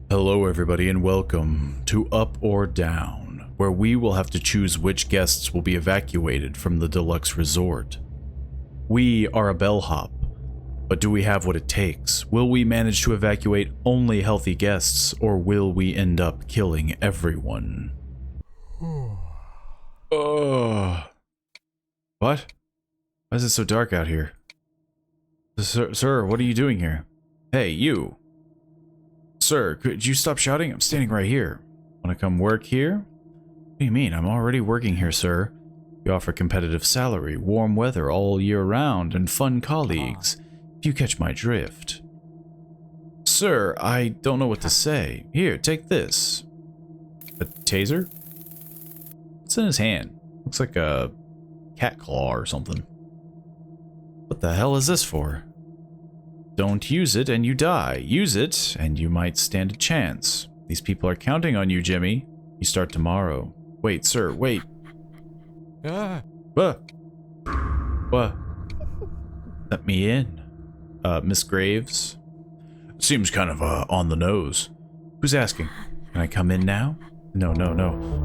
Hello everybody and welcome to Up or Down, where we will have to choose which guests will be evacuated from the Deluxe Resort. We are a bellhop, but do we have what it takes? Will we manage to evacuate only healthy guests, or will we end up killing everyone? What? Why is it so dark out here? Sir, what are you doing here? Hey, you! Sir, could you stop shouting? I'm standing right here. Want to come work here? What do you mean? I'm already working here, sir. We offer competitive salary, warm weather all year round, and fun colleagues. If you catch my drift. Sir, I don't know what to say. Here, take this. A taser? What's in his hand? Looks like a cat claw or something. What the hell is this for? Don't use it and you die. Use it and you might stand a chance. These people are counting on you, Jimmy. You start tomorrow. Wait, sir, wait. What? Let me in. Miss Graves? Seems kind of, on the nose. Who's asking? Can I come in now? No.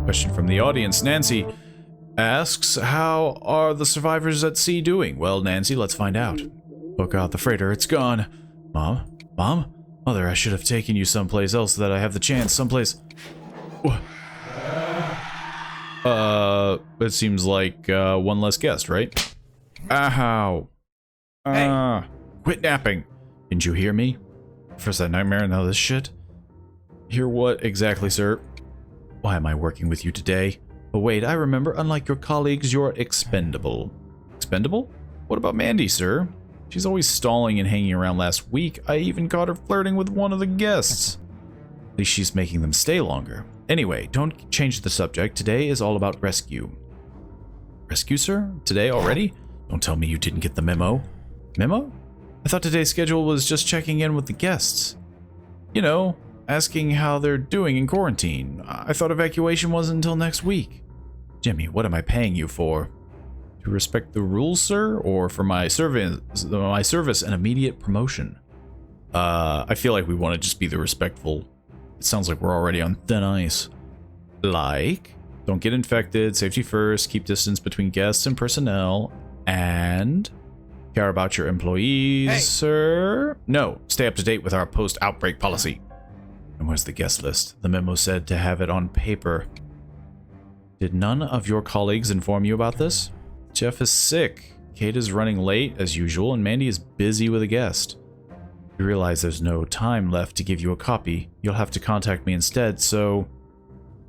Question from the audience. Nancy asks, how are the survivors at sea doing? Well, Nancy, let's find out. Look out, the freighter, it's gone. Mom? Mother, I should have taken you someplace else so that I have the chance. Someplace... it seems like, one less guest, right? Ow. Hey. Quit napping. Didn't you hear me? First that nightmare, now this shit? Hear what exactly, sir? Why am I working with you today? Oh wait, I remember, unlike your colleagues, you're expendable. Expendable? What about Mandy, sir? She's always stalling and hanging around. Last week, I even caught her flirting with one of the guests. At least she's making them stay longer. Anyway, don't change the subject. Today is all about rescue. Rescue, sir? Today already? Don't tell me you didn't get the memo. Memo? I thought today's schedule was just checking in with the guests. You know, asking how they're doing in quarantine. I thought evacuation wasn't until next week. Jimmy, what am I paying you for? To respect the rules, sir, or for my service and immediate promotion? I feel like we want to just be the respectful. It sounds like we're already on thin ice. Like, don't get infected, safety first, keep distance between guests and personnel, and care about your employees, Hey. sir. No, stay up to date with our post-outbreak policy. And where's the guest list? The memo said to have it on paper. Did none of your colleagues inform you about this? Jeff is sick, Kate is running late as usual, and Mandy is busy with a guest. You realize there's no time left to give you a copy. You'll have to contact me instead, so...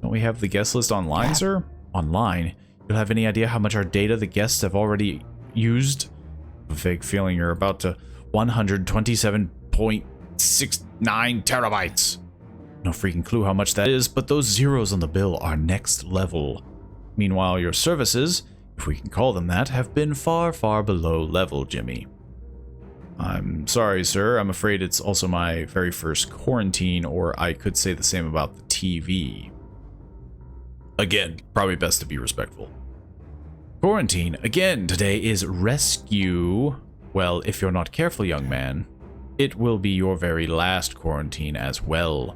Don't we have the guest list online, sir? Online? You'll have any idea how much our data the guests have already used? A vague feeling you're about to 127.69 terabytes. No freaking clue how much that is, but those zeros on the bill are next level. Meanwhile, your services, if we can call them that, have been far, far below level, Jimmy. I'm sorry, sir. I'm afraid it's also my very first quarantine, or I could say the same about the TV. Again, probably best to be respectful. Quarantine, again, today is rescue. Well, if you're not careful, young man, it will be your very last quarantine as well.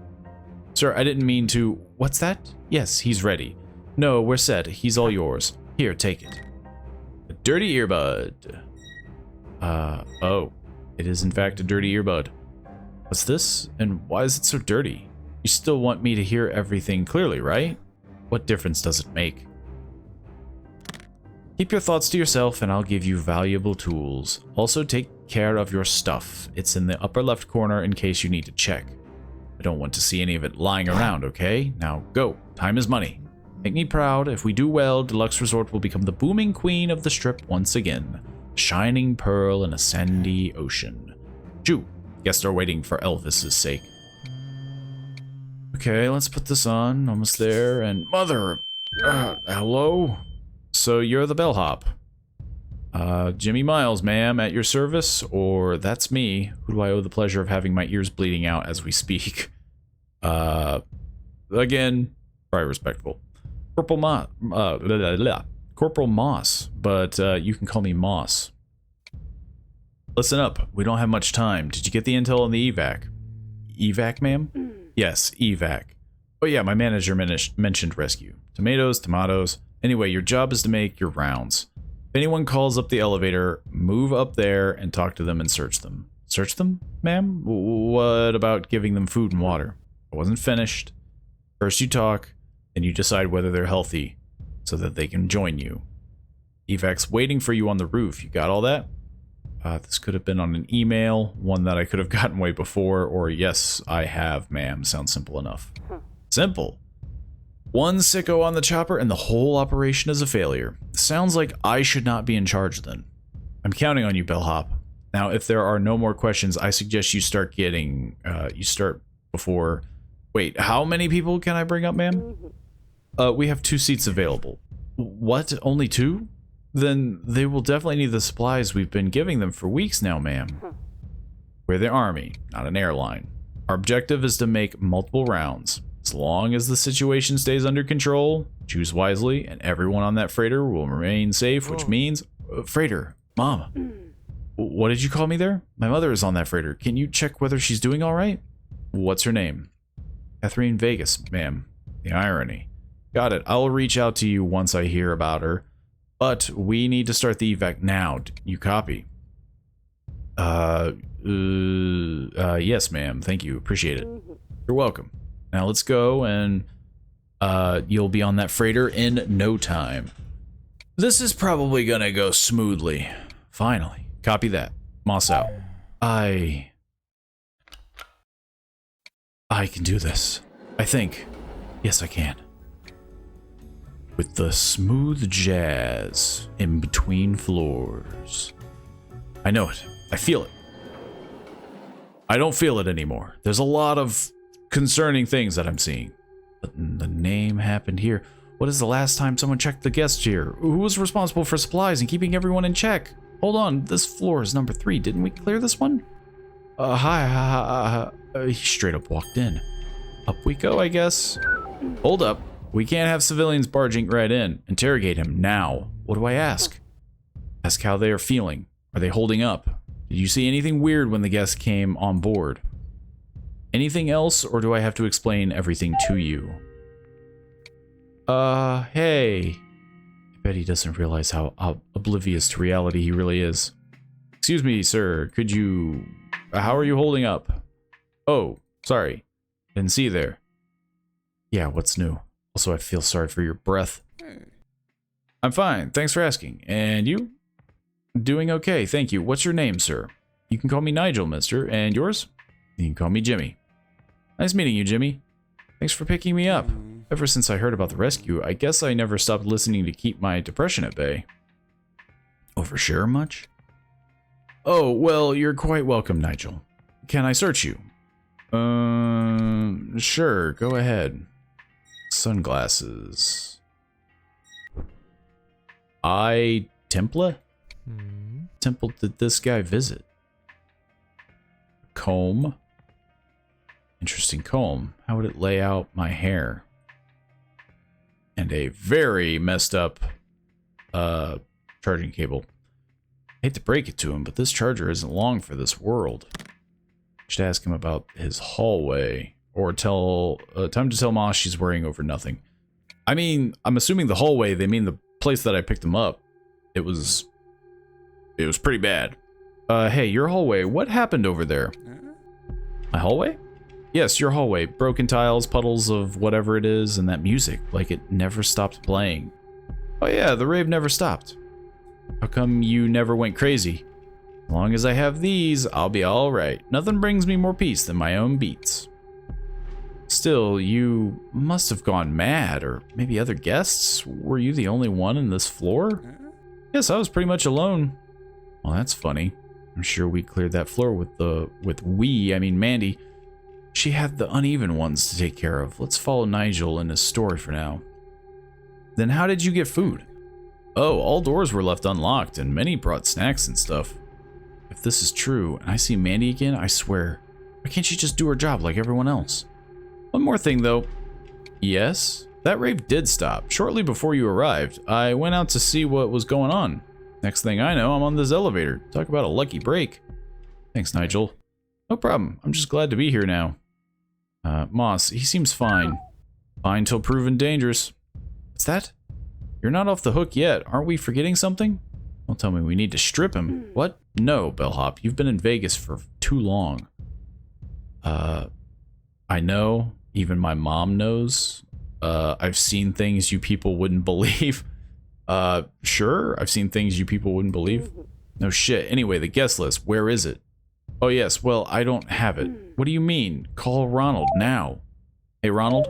Sir, I didn't mean to... What's that? Yes, he's ready. No, we're set. He's all yours. Here, take it. A dirty earbud. Oh. It is in fact a dirty earbud. What's this? And why is it so dirty? You still want me to hear everything clearly, right? What difference does it make? Keep your thoughts to yourself and I'll give you valuable tools. Also take care of your stuff. It's in the upper left corner in case you need to check. I don't want to see any of it lying around, okay? Now go. Time is money. Make me proud. If we do well, Deluxe Resort will become the booming queen of the strip once again. Shining pearl in a sandy ocean. Jew. Guests are waiting for Elvis's sake. Okay, let's put this on. Almost there. And mother. Hello? So you're the bellhop. Jimmy Miles, ma'am, at your service, or that's me. Who do I owe the pleasure of having my ears bleeding out as we speak? Again, very respectful. Corporal Moss, but you can call me Moss. Listen up, we don't have much time. Did you get the intel on the evac? Evac, ma'am? Yes, evac. Oh yeah, my manager mentioned rescue. Tomatoes, tomatoes. Anyway, your job is to make your rounds. If anyone calls up the elevator, move up there and talk to them and search them. Search them, ma'am? What about giving them food and water? I wasn't finished. First you talk, then you decide whether they're healthy, so that they can join you. Evac's waiting for you on the roof. You got all that? This could have been on an email, one that I could have gotten way before, or yes, I have, ma'am. Sounds simple enough. Simple. One sicko on the chopper and the whole operation is a failure. Sounds like I should not be in charge then. I'm counting on you, bellhop. Now, if there are no more questions, I suggest you start before... Wait, how many people can I bring up, ma'am? We have 2 seats available. What? Only 2? Then they will definitely need the supplies we've been giving them for weeks now, ma'am. We're the army, not an airline. Our objective is to make multiple rounds. As long as the situation stays under control, choose wisely, and everyone on that freighter will remain safe, which means... freighter. Mom. What did you call me there? My mother is on that freighter. Can you check whether she's doing all right? What's her name? Catherine Vegas, ma'am. The irony. Got it. I'll reach out to you once I hear about her. But we need to start the evac now. You copy? Yes, ma'am. Thank you. Appreciate it. You're welcome. Now let's go and you'll be on that freighter in no time. This is probably gonna go smoothly. Finally. Copy that. Moss out. I can do this. I think. Yes, I can. With the smooth jazz in between floors. I know it. I feel it. I don't feel it anymore. There's a lot of concerning things that I'm seeing. But the name happened here. What is the last time someone checked the guest here? Who was responsible for supplies and keeping everyone in check? Hold on, this floor is number 3. Didn't we clear this one? Hi. He straight up walked in. Up we go, I guess. Hold up. We can't have civilians barging right in. Interrogate him now. What do I ask? Ask how they are feeling. Are they holding up? Did you see anything weird when the guests came on board? Anything else, or do I have to explain everything to you? Hey. I bet he doesn't realize how oblivious to reality he really is. Excuse me, sir. Could you... how are you holding up? Oh, sorry. Didn't see you there. Yeah, what's new? Also, I feel sorry for your breath. I'm fine. Thanks for asking. And you? Doing okay, thank you. What's your name, sir? You can call me Nigel, mister. And yours? You can call me Jimmy. Nice meeting you, Jimmy. Thanks for picking me up. Ever since I heard about the rescue, I guess I never stopped listening to keep my depression at bay. Overshare much? Oh, well, you're quite welcome, Nigel. Can I search you? Sure, go ahead. Sunglasses. Temple did this guy visit? Comb. Interesting comb. How would it lay out my hair? And a very messed up charging cable. I hate to break it to him, but this charger isn't long for this world. Should ask him about his hallway, or time to tell Ma she's worrying over nothing. I mean, I'm assuming the hallway, they mean the place that I picked him up. It was pretty bad. Hey, your hallway, what happened over there? My hallway? Yes, your hallway. Broken tiles, puddles of whatever it is, and that music, like it never stopped playing. Oh yeah, the rave never stopped. How come you never went crazy? As long as I have these, I'll be alright. Nothing brings me more peace than my own beats. Still, you must have gone mad, or maybe other guests? Were you the only one in this floor? Yes, I was pretty much alone. Well, that's funny. I'm sure we cleared that floor with I mean Mandy. She had the uneven ones to take care of. Let's follow Nigel in his story for now. Then how did you get food? Oh, all doors were left unlocked, and many brought snacks and stuff. If this is true, and I see Mandy again, I swear, why can't she just do her job like everyone else? One more thing, though. Yes? That rave did stop. Shortly before you arrived, I went out to see what was going on. Next thing I know, I'm on this elevator. Talk about a lucky break. Thanks, Nigel. No problem. I'm just glad to be here now. Moss, he seems fine. Fine till proven dangerous. What's that? You're not off the hook yet. Aren't we forgetting something? Don't tell me we need to strip him. What? No, bellhop. You've been in Vegas for too long. I know. Even my mom knows. I've seen things you people wouldn't believe. Sure. I've seen things you people wouldn't believe. No shit. Anyway, the guest list. Where is it? Oh, yes. Well, I don't have it. What do you mean? Call Ronald now. Hey, Ronald?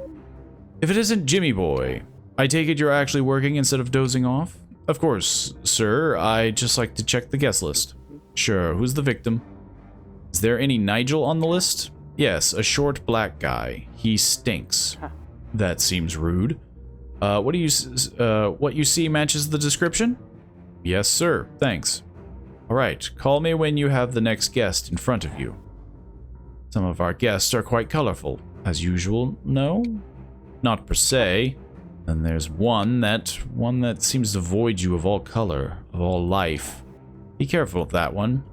If it isn't Jimmy Boy, I take it you're actually working instead of dozing off? Of course, sir. I just like to check the guest list. Sure. Who's the victim? Is there any Nigel on the list? Yes, a short black guy. He stinks. That seems rude. What you see matches the description? Yes, sir. Thanks. All right. Call me when you have the next guest in front of you. Some of our guests are quite colorful. As usual, no? Not per se. Then there's one that seems devoid you of all color, of all life. Be careful of that one.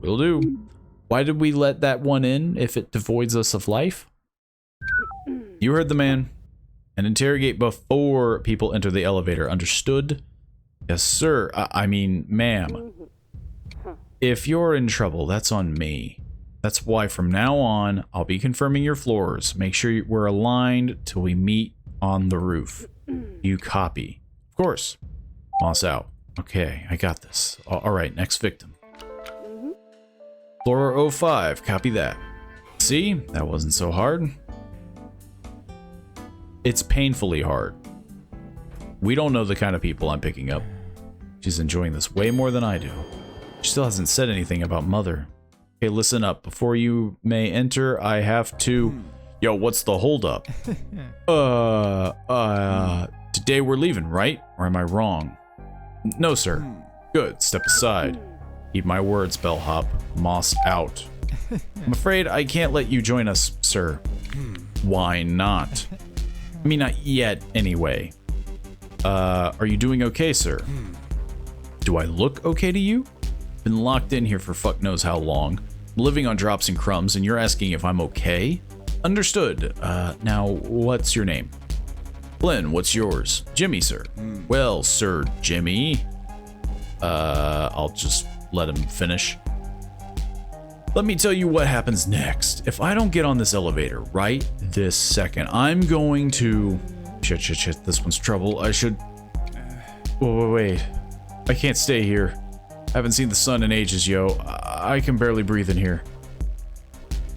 Will do. Why did we let that one in if it devoids us of life? You heard the man. And interrogate before people enter the elevator. Understood? Yes, sir. I mean, ma'am. If you're in trouble, that's on me. That's why from now on, I'll be confirming your floors. Make sure we're aligned till we meet on the roof. You copy. Of course. Moss out. Okay, I got this. All right, next victim. Floor 05, copy that. See? That wasn't so hard. It's painfully hard. We don't know the kind of people I'm picking up. She's enjoying this way more than I do. She still hasn't said anything about Mother. Okay, listen up. Before you may enter, I have to... Yo, what's the holdup? Today we're leaving, right? Or am I wrong? No, sir. Good, step aside. Keep my words, bellhop. Moss out. I'm afraid I can't let you join us, sir. Why not? I mean, not yet, anyway. Are you doing okay, sir? Do I look okay to you? Been locked in here for fuck knows how long, living on drops and crumbs, and you're asking if I'm okay? Understood. Now, what's your name? Flynn, what's yours? Jimmy, sir. Well, Sir Jimmy. I'll just let him finish. Let me tell you what happens next. If I don't get on this elevator right this second, I'm going to... Shit, this one's trouble. I should... Wait. I can't stay here. I haven't seen the sun in ages, yo. I can barely breathe in here.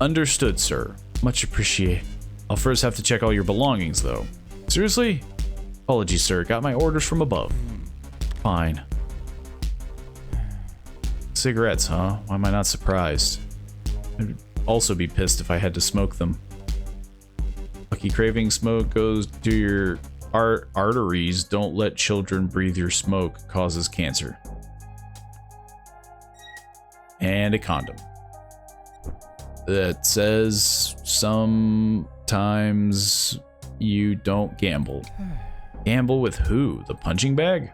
Understood, sir. Much appreciate. I'll first have to check all your belongings, though. Seriously? Apologies, sir. Got my orders from above. Fine. Cigarettes, huh? Why am I not surprised? I'd also be pissed if I had to smoke them. Lucky craving smoke goes to your arteries. Don't let children breathe your smoke. Causes cancer. And a condom. That says sometimes you don't gamble. Gamble with who? The punching bag?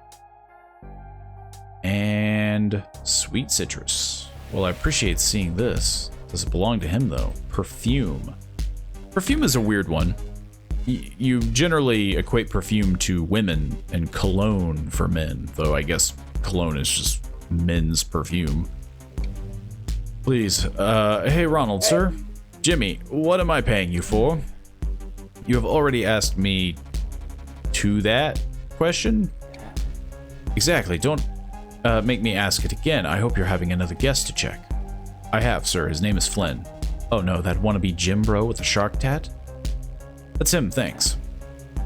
And sweet citrus. Well, I appreciate seeing this. Does it belong to him, though? Perfume. Perfume is a weird one. You generally equate perfume to women and cologne for men, though I guess cologne is just men's perfume. Please, hey Ronald, sir. Jimmy, what am I paying you for? You have already asked me to that question? Exactly, don't make me ask it again. I hope you're having another guest to check. I have, sir. His name is Flynn. Oh no, that wannabe gym bro with the shark tat? That's him, thanks.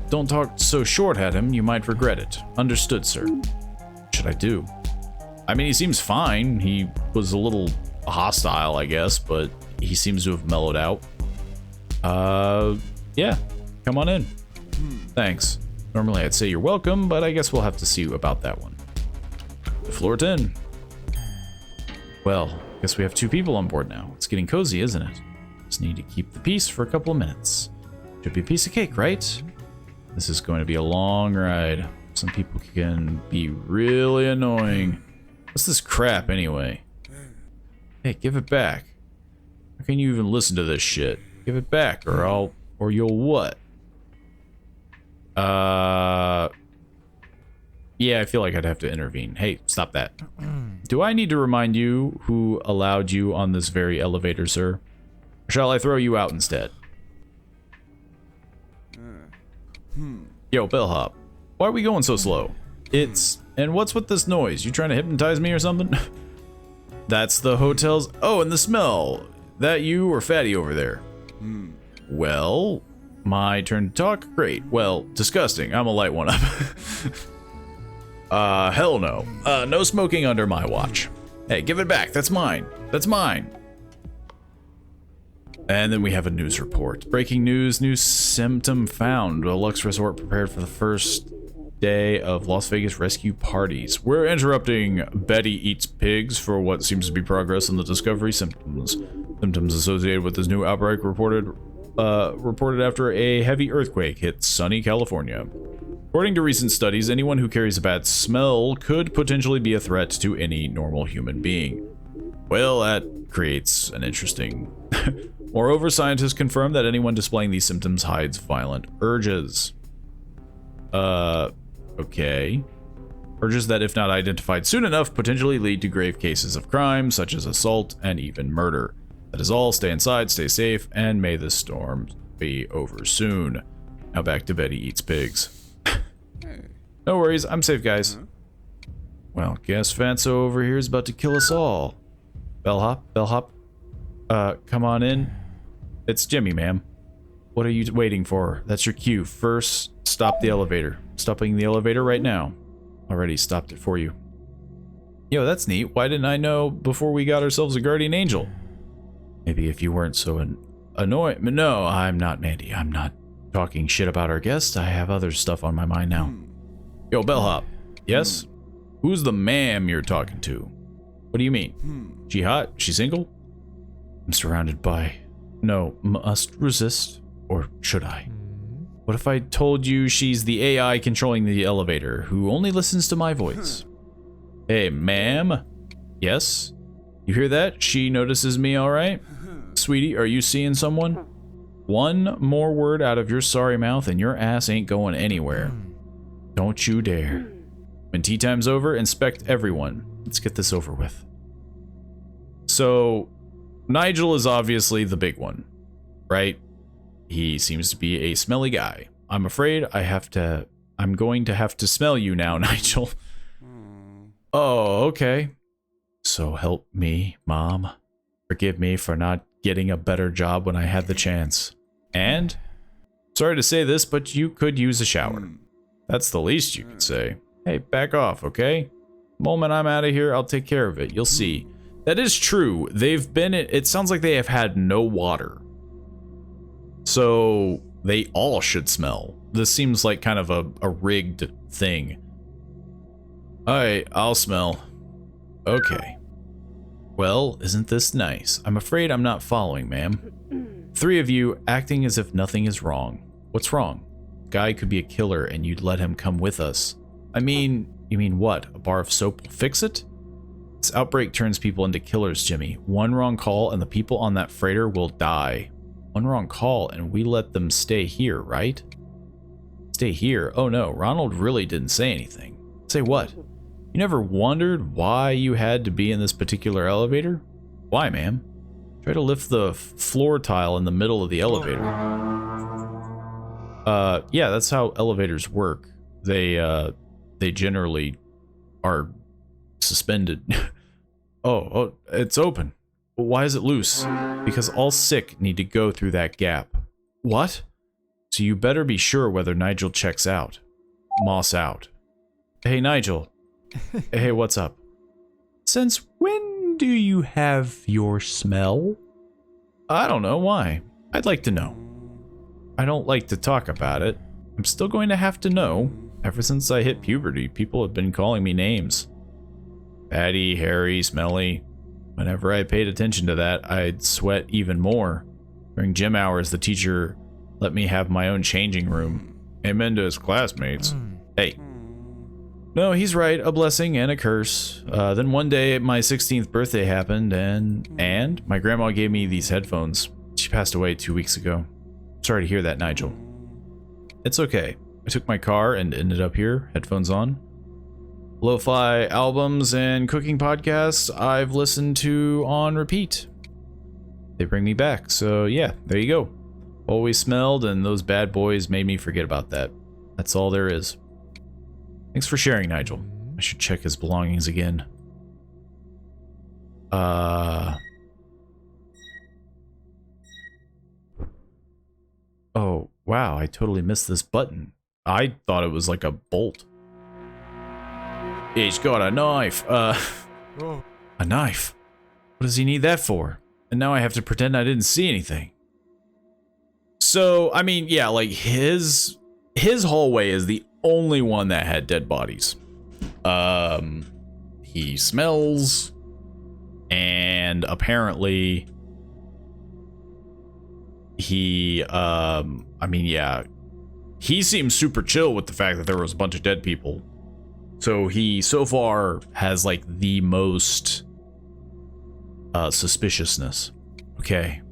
Don't talk so short at him, you might regret it. Understood, sir. What should I do? I mean, he seems fine. He was a little hostile, I guess, but he seems to have mellowed out. Yeah, come on in. Thanks. Normally I'd say you're welcome, but I guess we'll have to see about that one. Floor 10. Well, guess we have 2 people on board now. It's getting cozy, isn't it? Just need to keep the peace for a couple of minutes. Should be a piece of cake, right? This is going to be a long ride. Some people can be really annoying. What's this crap anyway? Hey, give it back. How can you even listen to this shit? Give it back, or you'll what? Yeah, I feel like I'd have to intervene. Hey, stop that. Do I need to remind you who allowed you on this very elevator, sir? Or shall I throw you out instead? Yo, bellhop. Why are we going so slow? And what's with this noise? You trying to hypnotize me or something? That's the hotel's... Oh, and the smell. That you or Fatty over there? Well, my turn to talk? Great. Well, disgusting. I'm a light one up. Hell no. No smoking under my watch. Hey, give it back. That's mine. That's mine. And then we have a news report. Breaking news, new symptom found. Deluxe Resort prepared for the first day of Las Vegas rescue parties. We're interrupting Betty Eats Pigs for what seems to be progress in the discovery symptoms. Symptoms associated with this new outbreak reported after a heavy earthquake hit sunny California. According to recent studies, anyone who carries a bad smell could potentially be a threat to any normal human being. Well, that creates an interesting... Moreover, scientists confirm that anyone displaying these symptoms hides violent urges. Okay. Urges that, if not identified soon enough, potentially lead to grave cases of crime, such as assault and even murder. That is all. Stay inside, stay safe, and may this storm be over soon. Now back to Betty Eats Pigs. No worries, I'm safe, guys. Well, guess Fatso over here is about to kill us all. Bellhop. Come on in. It's Jimmy, ma'am. What are you waiting for? That's your cue. First, stop the elevator. Stopping the elevator right now. Already stopped it for you. Yo, that's neat. Why didn't I know before we got ourselves a guardian angel? Maybe if you weren't so annoyed. No, I'm not, Mandy. I'm not talking shit about our guest. I have other stuff on my mind now. Yo, bellhop. Yes? Who's the ma'am you're talking to? What do you mean? She hot? She single? I'm surrounded by... No, must resist. Or should I? What if I told you she's the AI controlling the elevator, who only listens to my voice? Hey, ma'am? Yes? You hear that? She notices me, alright? Sweetie, are you seeing someone? One more word out of your sorry mouth and your ass ain't going anywhere. Don't you dare. When tea time's over, inspect everyone. Let's get this over with. So... Nigel is obviously the big one, right? He seems to be a smelly guy. I'm afraid I'm going to have to smell you now, Nigel. Oh, okay. So help me, Mom. Forgive me for not getting a better job when I had the chance. And, sorry to say this, but you could use a shower. That's the least you could say. Hey, back off, okay? The moment I'm out of here, I'll take care of it. You'll see. That is true. It sounds like they have had no water. So they all should smell. This seems like kind of a rigged thing. Alright, I'll smell. Okay. Well, isn't this nice? I'm afraid I'm not following, ma'am. Three of you acting as if nothing is wrong. What's wrong? Guy could be a killer and you'd let him come with us. I mean, you mean what? A bar of soap will fix it? This outbreak turns people into killers, Jimmy. One wrong call and the people on that freighter will die. One wrong call and we let them stay here, right? Stay here? Oh no, Ronald really didn't say anything. Say what? You never wondered why you had to be in this particular elevator? Why, ma'am? Try to lift the floor tile in the middle of the elevator. Yeah, that's how elevators work. They generally are suspended. Oh, it's open. Why is it loose? Because all sick need to go through that gap. What? So you better be sure whether Nigel checks out. Moss out. Hey, Nigel. Hey, what's up? Since when do you have your smell? I don't know. Why? I'd like to know. I don't like to talk about it. I'm still going to have to know. Ever since I hit puberty, people have been calling me names. Fatty, hairy, smelly. Whenever I paid attention to that, I'd sweat even more. During gym hours, the teacher let me have my own changing room. Amen to his classmates. Hey. No, he's right. A blessing and a curse. Then one day, my 16th birthday happened, and my grandma gave me these headphones. She passed away 2 weeks ago. Sorry to hear that, Nigel. It's okay. I took my car and ended up here, headphones on. Lo-fi albums and cooking podcasts I've listened to on repeat. They bring me back, so yeah, there you go. Always smelled, and those bad boys made me forget about that. That's all there is. Thanks for sharing, Nigel. I should check his belongings again. Oh, wow, I totally missed this button. I thought it was like a bolt. He's got a knife. A knife? What does he need that for? And now I have to pretend I didn't see anything. So, I mean, yeah, like his hallway is the only one that had dead bodies. He smells, and apparently he, I mean, yeah, he seems super chill with the fact that there was a bunch of dead people. So he, so far, has like the most suspiciousness. Okay,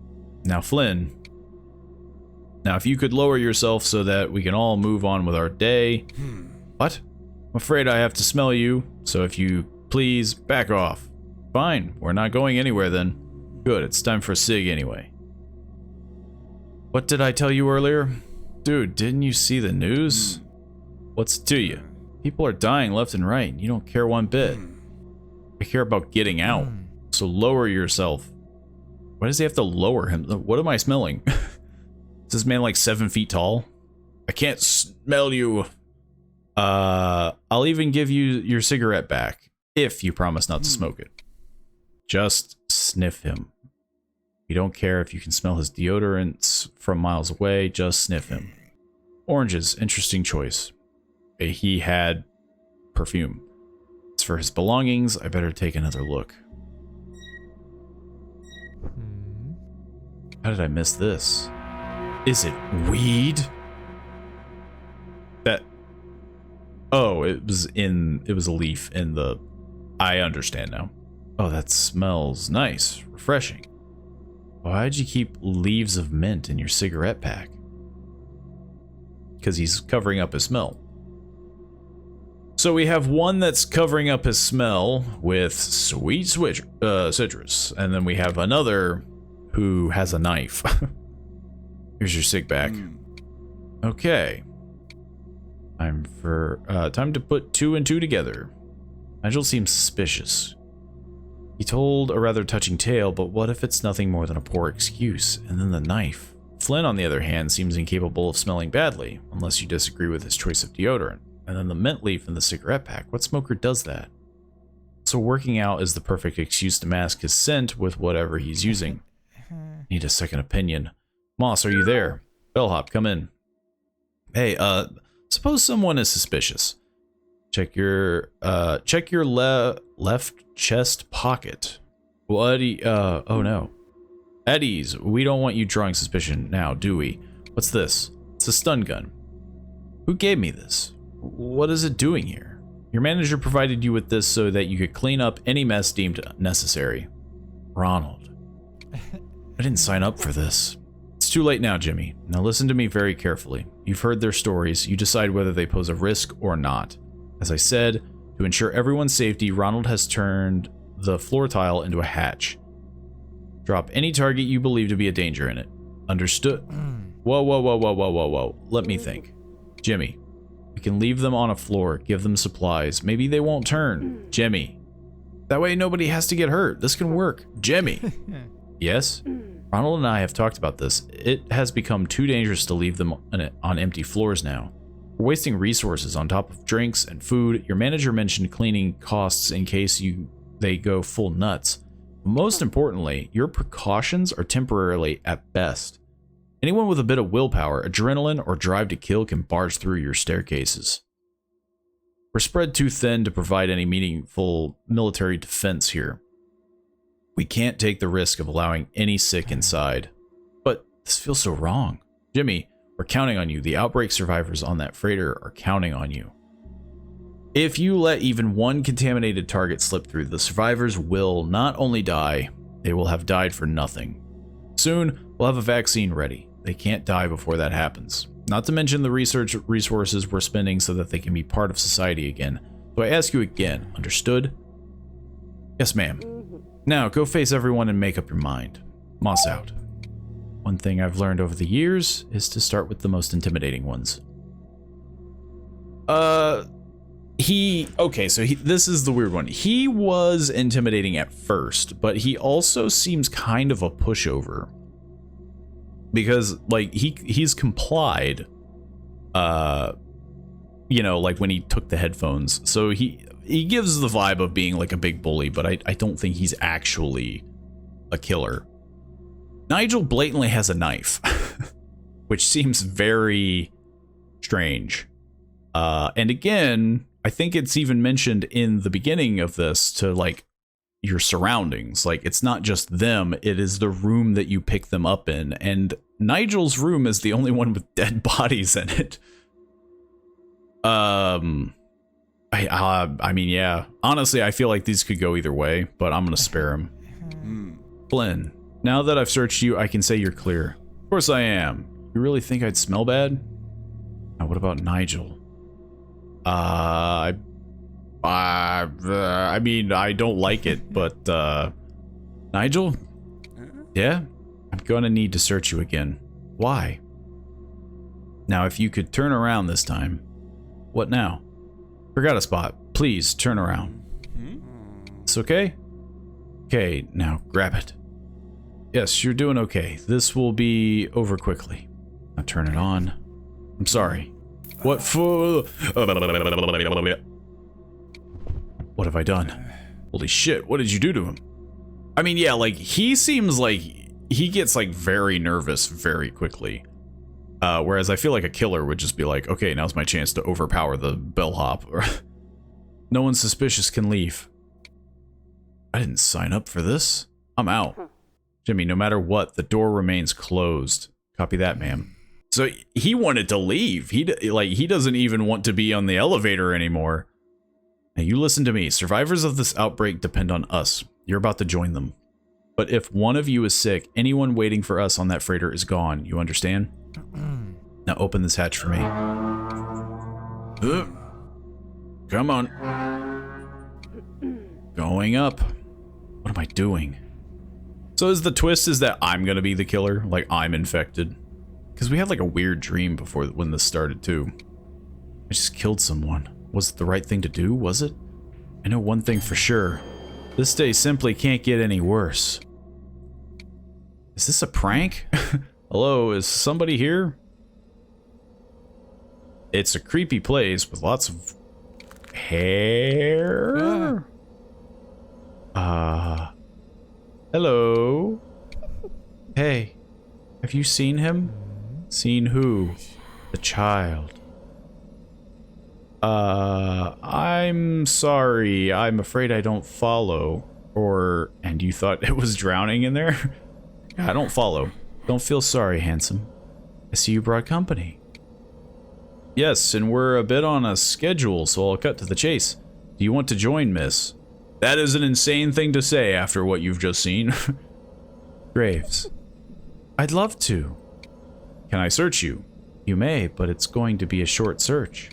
now Flynn. Now, if you could lower yourself so that we can all move on with our day. What? I'm afraid I have to smell you, so if you please back off. Fine, we're not going anywhere then. Good, it's time for a cig anyway. What did I tell you earlier? Dude, didn't you see the news? What's it to you? People are dying left and right, and you don't care one bit. I care about getting out, so lower yourself. Why does he have to lower him? What am I smelling? Is this man like 7 feet tall? I can't smell you. I'll even give you your cigarette back if you promise not to smoke it. Just sniff him. You don't care if you can smell his deodorants from miles away, just sniff him. Oranges, interesting choice. He had perfume. As for his belongings, I better take another look. How did I miss this? Is it weed? That... Oh, it was a leaf in the... I understand now. Oh, that smells nice. Refreshing. Why'd you keep leaves of mint in your cigarette pack? Because he's covering up his smell. So we have one that's covering up his smell with sweet citrus. And then we have another who has a knife. Here's your cig back. Okay. Time to put 2 and 2 together. Nigel seems suspicious. He told a rather touching tale, but what if it's nothing more than a poor excuse? And then the knife. Flynn, on the other hand, seems incapable of smelling badly, unless you disagree with his choice of deodorant. And then the mint leaf in the cigarette pack. What smoker does that? So working out is the perfect excuse to mask his scent with whatever he's using. Need a second opinion. Moss, are you there? Bellhop, come in. Hey, suppose someone is suspicious. Check your left chest pocket. What? Oh no. At ease, we don't want you drawing suspicion now, do we? What's this? It's a stun gun. Who gave me this? What is it doing here? Your manager provided you with this so that you could clean up any mess deemed necessary. Ronald. I didn't sign up for this. It's too late now, Jimmy. Now listen to me very carefully. You've heard their stories. You decide whether they pose a risk or not. As I said, to ensure everyone's safety, Ronald has turned the floor tile into a hatch. Drop any target you believe to be a danger in it. Understood? Whoa. Let me think. Jimmy, we can leave them on a floor, give them supplies. Maybe they won't turn. Jimmy. That way nobody has to get hurt. This can work. Jimmy. Yes? Ronald and I have talked about this. It has become too dangerous to leave them on empty floors now. We're wasting resources on top of drinks and food. Your manager mentioned cleaning costs in case they go full nuts. Most importantly, your precautions are temporarily at best. Anyone with a bit of willpower, adrenaline, or drive to kill can barge through your staircases. We're spread too thin to provide any meaningful military defense here. We can't take the risk of allowing any sick inside. But this feels so wrong. Jimmy, we're counting on you. The outbreak survivors on that freighter are counting on you. If you let even one contaminated target slip through, the survivors will not only die, they will have died for nothing. Soon, We'll have a vaccine ready. They can't die before that happens. Not to mention the research resources we're spending so that they can be part of society again. So I ask you again, understood? Yes, ma'am. Now, go face everyone and make up your mind. Moss out. One thing I've learned over the years is to start with the most intimidating ones. Okay, so this is the weird one. He was intimidating at first, but he also seems kind of a pushover. Because, like, he's complied, you know, like when he took the headphones. So he gives the vibe of being like a big bully, but I don't think he's actually a killer. Nigel blatantly has a knife, which seems very strange. And again, I think it's even mentioned in the beginning of this to, like, your surroundings. Like, it's not just them, it is the room that you pick them up in. And Nigel's room is the only one with dead bodies in it. I mean, yeah. Honestly, I feel like these could go either way, but I'm gonna spare him. Flynn, now that I've searched you, I can say you're clear. Of course I am. You really think I'd smell bad? Now, what about Nigel? I mean, I don't like it, but, Nigel? Yeah? I'm gonna need to search you again. Why? Now, if you could turn around this time. What now? Forgot a spot. Please, turn around. It's okay? Okay, now, grab it. Yes, you're doing okay. This will be over quickly. Now turn it on. I'm sorry. What for? What have I done? Holy shit, what did you do to him? I mean, yeah, like, he seems like he gets, like, very nervous very quickly. Whereas I feel like a killer would just be like, okay, now's my chance to overpower the bellhop. No one suspicious can leave. I didn't sign up for this. I'm out. Jimmy, no matter what, the door remains closed. Copy that, ma'am. So he wanted to leave. He doesn't even want to be on the elevator anymore. Now you listen to me. Survivors of this outbreak depend on us. You're about to join them. But if one of you is sick, anyone waiting for us on that freighter is gone. You understand? Now open this hatch for me. Come on. Going up. What am I doing? So is the twist is that I'm gonna be the killer? Like, I'm infected? Because we had like a weird dream before when this started too. I just killed someone. Was it the right thing to do, was it? I know one thing for sure. This day simply can't get any worse. Is this a prank? Hello, is somebody here? It's a creepy place with lots of hair. Hello. Hey, have you seen him? Seen who? The child. I'm sorry. I'm afraid I don't follow. And you thought it was drowning in there? I don't follow. Don't feel sorry, handsome. I see you brought company. Yes, and we're a bit on a schedule, so I'll cut to the chase. Do you want to join, miss? That is an insane thing to say after what you've just seen. Graves. I'd love to. Can I search you? You may, but it's going to be a short search.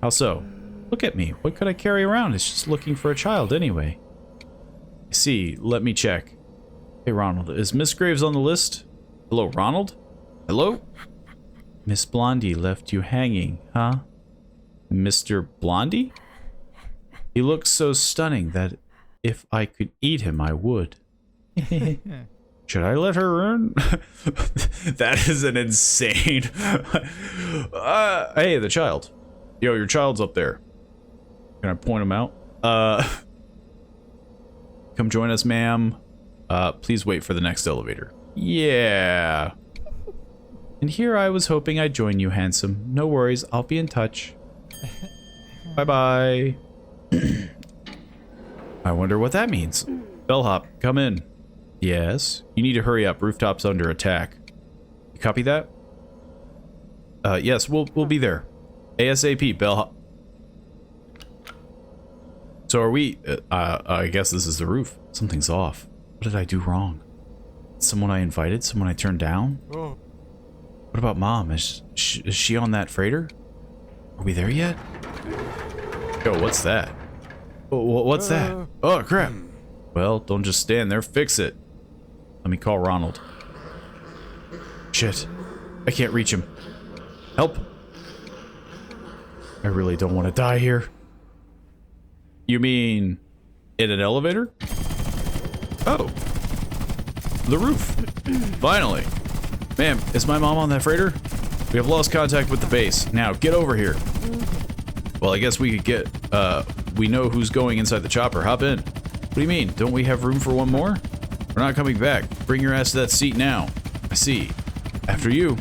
How so? Look at me. What could I carry around? It's just looking for a child anyway. I see. Let me check. Hey, Ronald. Is Miss Graves on the list? Hello, Ronald? Hello? Miss Blondie left you hanging, huh? Mr. Blondie? He looks so stunning that if I could eat him, I would. Should I let her in? That is an insane... hey, the child. Yo, your child's up there. Can I point him out? Come join us, ma'am. Please wait for the next elevator. Yeah. And here I was hoping I'd join you, handsome. No worries, I'll be in touch. Bye-bye. I wonder what that means. Bellhop, come in. Yes? You need to hurry up. Rooftop's under attack. You copy that? Yes, we'll be there. ASAP, Bellhop. So are we... I guess this is the roof. Something's off. What did I do wrong? Someone I invited? Someone I turned down? What about Mom? Is she on that freighter? Are we there yet? Yo, what's that? What's that? Oh, crap. Well, don't just stand there. Fix it. Let me call Ronald. Shit. I can't reach him. Help. I really don't want to die here. You mean in an elevator? Oh. The roof. Finally. Ma'am, is my mom on that freighter? We have lost contact with the base. Now, get over here. Well, I guess we could get, we know who's going inside the chopper. Hop in. What do you mean? Don't we have room for one more? We're not coming back. Bring your ass to that seat now. I see. After you.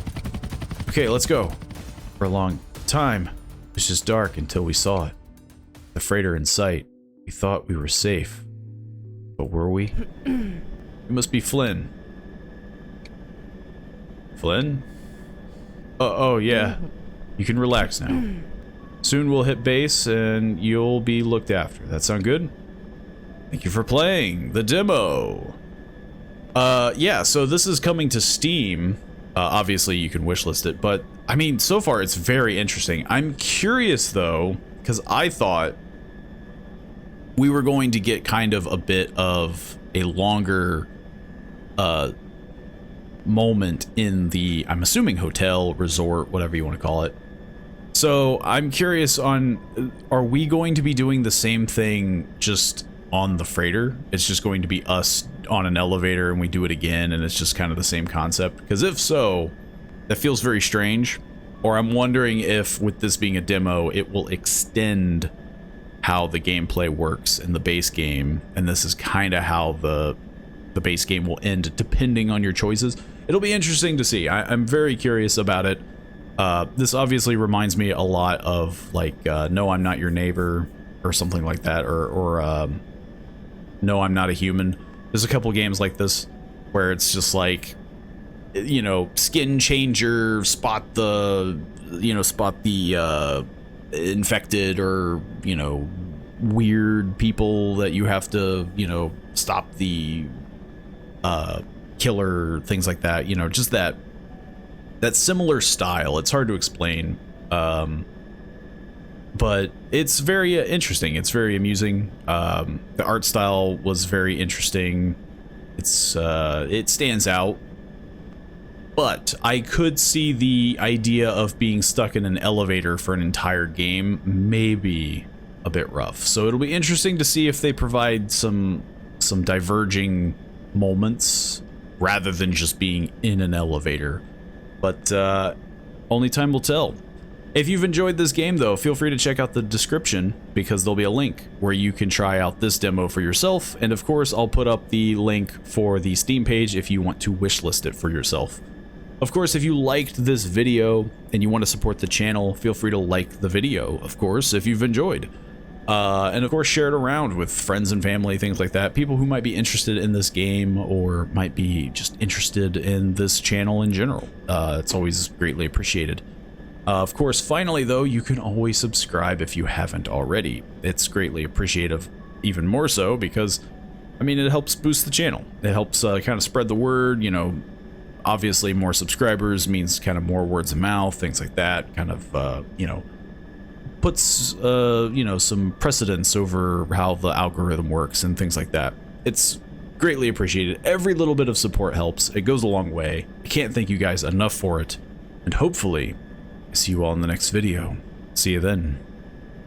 Okay, let's go. For a long time, it was just dark until we saw it. The freighter in sight. We thought we were safe. But were we? It must be Flynn. Flynn? Oh, yeah. You can relax now. Soon we'll hit base and you'll be looked after. That sound good? Thank you for playing the demo. Yeah, so this is coming to Steam. Obviously you can wishlist it, but I mean, so far it's very interesting. I'm curious though, because I thought we were going to get kind of a bit of a longer moment in the, I'm assuming, hotel, resort, whatever you want to call it. So I'm curious on, are we going to be doing the same thing just on the freighter? It's just going to be us on an elevator and we do it again and it's just kind of the same concept? Because if so, that feels very strange. Or I'm wondering if, with this being a demo, it will extend how the gameplay works in the base game, and this is kind of how the base game will end depending on your choices. It'll be interesting to see. I'm very curious about it. This obviously reminds me a lot of like No, I'm Not Your Neighbor or something like that, or No, I'm Not a Human. There's a couple games like this where it's just like, you know, skin changer, spot the infected or, you know, weird people that you have to, you know, stop the killer, things like that, you know, just that similar style. It's hard to explain, but it's very interesting. It's very amusing. The art style was very interesting. It's it stands out. But I could see the idea of being stuck in an elevator for an entire game maybe a bit rough. So it'll be interesting to see if they provide some diverging moments rather than just being in an elevator. But only time will tell. If you've enjoyed this game though, feel free to check out the description because there'll be a link where you can try out this demo for yourself. And of course, I'll put up the link for the Steam page if you want to wishlist it for yourself. Of course, if you liked this video and you want to support the channel, feel free to like the video, of course, if you've enjoyed. And of course, share it around with friends and family, things like that. People who might be interested in this game or might be just interested in this channel in general. It's always greatly appreciated. Of course, finally, though, you can always subscribe if you haven't already. It's greatly appreciative, even more so, because, I mean, it helps boost the channel. It helps kind of spread the word, you know. Obviously, more subscribers means kind of more words of mouth, things like that, kind of, you know, puts, you know, some precedence over how the algorithm works and things like that. It's greatly appreciated. Every little bit of support helps. It goes a long way. I can't thank you guys enough for it. And hopefully, I see you all in the next video. See you then.